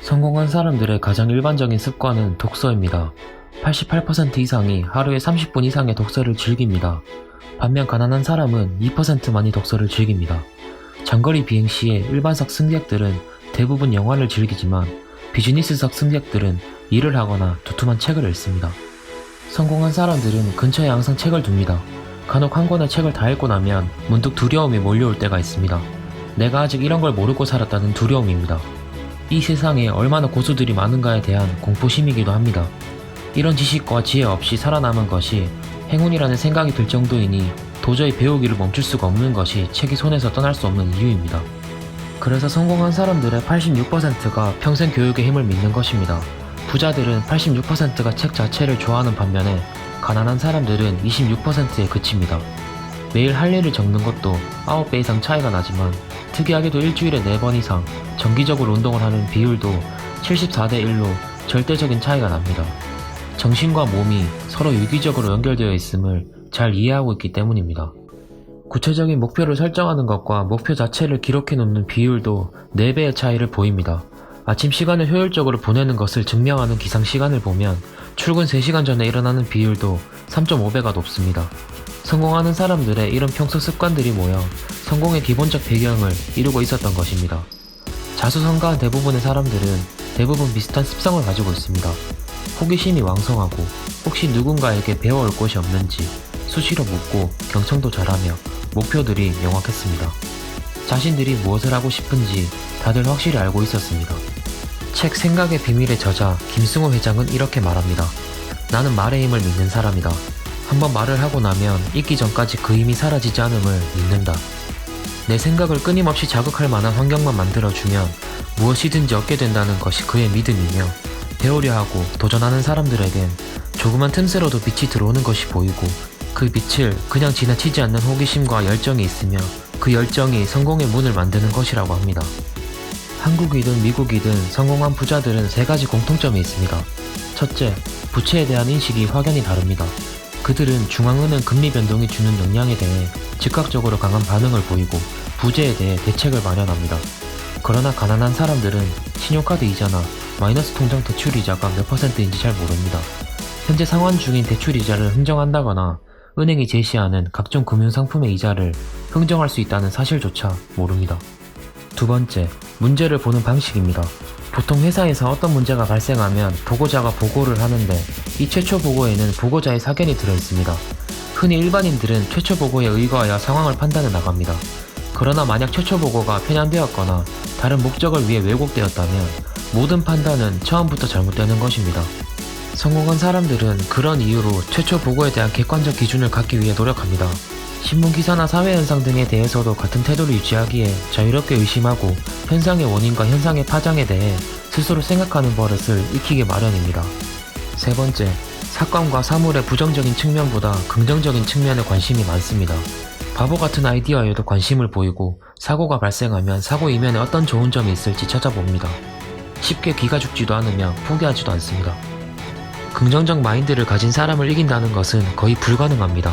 성공한 사람들의 가장 일반적인 습관은 독서입니다. 88% 이상이 하루에 30분 이상의 독서를 즐깁니다. 반면 가난한 사람은 2%만이 독서를 즐깁니다. 장거리 비행 시에 일반석 승객들은 대부분 영화를 즐기지만 비즈니스석 승객들은 일을 하거나 두툼한 책을 읽습니다. 성공한 사람들은 근처에 항상 책을 둡니다. 간혹 한 권의 책을 다 읽고 나면 문득 두려움이 몰려올 때가 있습니다. 내가 아직 이런 걸 모르고 살았다는 두려움입니다. 이 세상에 얼마나 고수들이 많은가에 대한 공포심이기도 합니다. 이런 지식과 지혜 없이 살아남은 것이 행운이라는 생각이 들 정도이니 도저히 배우기를 멈출 수가 없는 것이 책이 손에서 떠날 수 없는 이유입니다. 그래서 성공한 사람들의 86%가 평생 교육의 힘을 믿는 것입니다. 부자들은 86%가 책 자체를 좋아하는 반면에 가난한 사람들은 26%에 그칩니다. 매일 할 일을 적는 것도 9배 이상 차이가 나지만 특이하게도 일주일에 4번 이상 정기적으로 운동을 하는 비율도 74대 1로 절대적인 차이가 납니다. 정신과 몸이 서로 유기적으로 연결되어 있음을 잘 이해하고 있기 때문입니다. 구체적인 목표를 설정하는 것과 목표 자체를 기록해 놓는 비율도 4배의 차이를 보입니다. 아침 시간을 효율적으로 보내는 것을 증명하는 기상 시간을 보면 출근 3시간 전에 일어나는 비율도 3.5배가 높습니다. 성공하는 사람들의 이런 평소 습관들이 모여 성공의 기본적 배경을 이루고 있었던 것입니다. 자수성가한 대부분의 사람들은 대부분 비슷한 습성을 가지고 있습니다. 호기심이 왕성하고 혹시 누군가에게 배워올 곳이 없는지 수시로 묻고 경청도 잘하며 목표들이 명확했습니다. 자신들이 무엇을 하고 싶은지 다들 확실히 알고 있었습니다. 책 생각의 비밀의 저자 김승호 회장은 이렇게 말합니다. 나는 말의 힘을 믿는 사람이다. 한번 말을 하고 나면 잊기 전까지 그 힘이 사라지지 않음을 믿는다. 내 생각을 끊임없이 자극할 만한 환경만 만들어주면 무엇이든지 얻게 된다는 것이 그의 믿음이며 배우려 하고 도전하는 사람들에겐 조그만 틈새로도 빛이 들어오는 것이 보이고 그 빛을 그냥 지나치지 않는 호기심과 열정이 있으며 그 열정이 성공의 문을 만드는 것이라고 합니다. 한국이든 미국이든 성공한 부자들은 3가지 공통점이 있습니다. 첫째, 부채에 대한 인식이 확연히 다릅니다. 그들은 중앙은행 금리 변동이 주는 영향에 대해 즉각적으로 강한 반응을 보이고 부재에 대해 대책을 마련합니다. 그러나 가난한 사람들은 신용카드 이자나 마이너스 통장 대출 이자가 몇 %인지 잘 모릅니다. 현재 상환 중인 대출 이자를 흥정한다거나 은행이 제시하는 각종 금융상품의 이자를 흥정할 수 있다는 사실조차 모릅니다. 두 번째, 문제를 보는 방식입니다. 보통 회사에서 어떤 문제가 발생하면 보고자가 보고를 하는데 이 최초 보고에는 보고자의 사견이 들어있습니다. 흔히 일반인들은 최초 보고에 의거하여 상황을 판단해 나갑니다. 그러나 만약 최초 보고가 편향되었거나 다른 목적을 위해 왜곡되었다면 모든 판단은 처음부터 잘못되는 것입니다. 성공한 사람들은 그런 이유로 최초 보고에 대한 객관적 기준을 갖기 위해 노력합니다. 신문기사나 사회현상 등에 대해서도 같은 태도를 유지하기에 자유롭게 의심하고 현상의 원인과 현상의 파장에 대해 스스로 생각하는 버릇을 익히기 마련입니다. 세 번째, 사건과 사물의 부정적인 측면보다 긍정적인 측면에 관심이 많습니다. 바보 같은 아이디어에도 관심을 보이고 사고가 발생하면 사고 이면에 어떤 좋은 점이 있을지 찾아봅니다. 쉽게 기가 죽지도 않으며 포기하지도 않습니다. 긍정적 마인드를 가진 사람을 이긴다는 것은 거의 불가능합니다.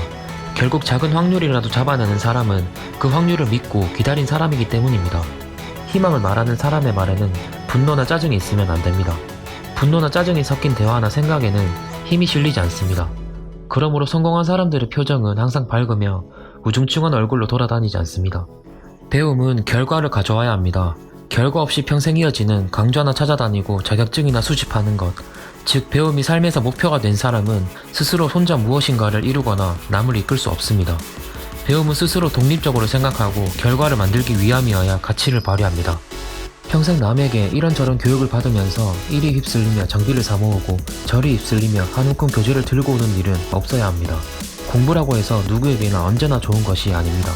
결국 작은 확률이라도 잡아내는 사람은 그 확률을 믿고 기다린 사람이기 때문입니다. 희망을 말하는 사람의 말에는 분노나 짜증이 있으면 안 됩니다. 분노나 짜증이 섞인 대화나 생각에는 힘이 실리지 않습니다. 그러므로 성공한 사람들의 표정은 항상 밝으며 우중충한 얼굴로 돌아다니지 않습니다. 배움은 결과를 가져와야 합니다. 결과 없이 평생 이어지는 강좌나 찾아다니고 자격증이나 수집하는 것, 즉 배움이 삶에서 목표가 된 사람은 스스로 혼자 무엇인가를 이루거나 남을 이끌 수 없습니다. 배움은 스스로 독립적으로 생각하고 결과를 만들기 위함이어야 가치를 발휘합니다. 평생 남에게 이런저런 교육을 받으면서 이리 휩쓸리며 장비를 사모으고 저리 휩쓸리며 한 움큼 교재를 들고 오는 일은 없어야 합니다. 공부라고 해서 누구에게나 언제나 좋은 것이 아닙니다.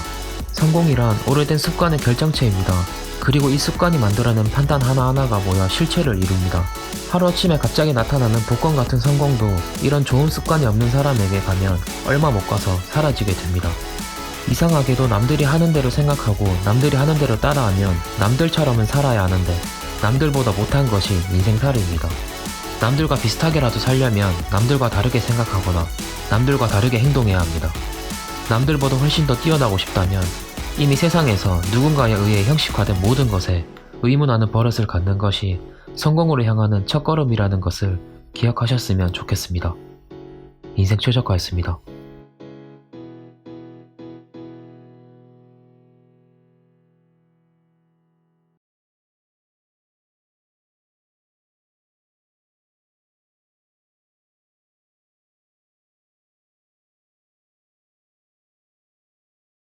성공이란 오래된 습관의 결정체입니다. 그리고 이 습관이 만들어낸 판단 하나하나가 모여 실체를 이룹니다. 하루아침에 갑자기 나타나는 복권 같은 성공도 이런 좋은 습관이 없는 사람에게 가면 얼마 못 가서 사라지게 됩니다. 이상하게도 남들이 하는 대로 생각하고 남들이 하는 대로 따라하면 남들처럼은 살아야 하는데 남들보다 못한 것이 인생살이입니다. 남들과 비슷하게라도 살려면 남들과 다르게 생각하거나 남들과 다르게 행동해야 합니다. 남들보다 훨씬 더 뛰어나고 싶다면 이미 세상에서 누군가에 의해 형식화된 모든 것에 의문하는 버릇을 갖는 것이 성공으로 향하는 첫걸음이라는 것을 기억하셨으면 좋겠습니다. 인생 최저가였습니다.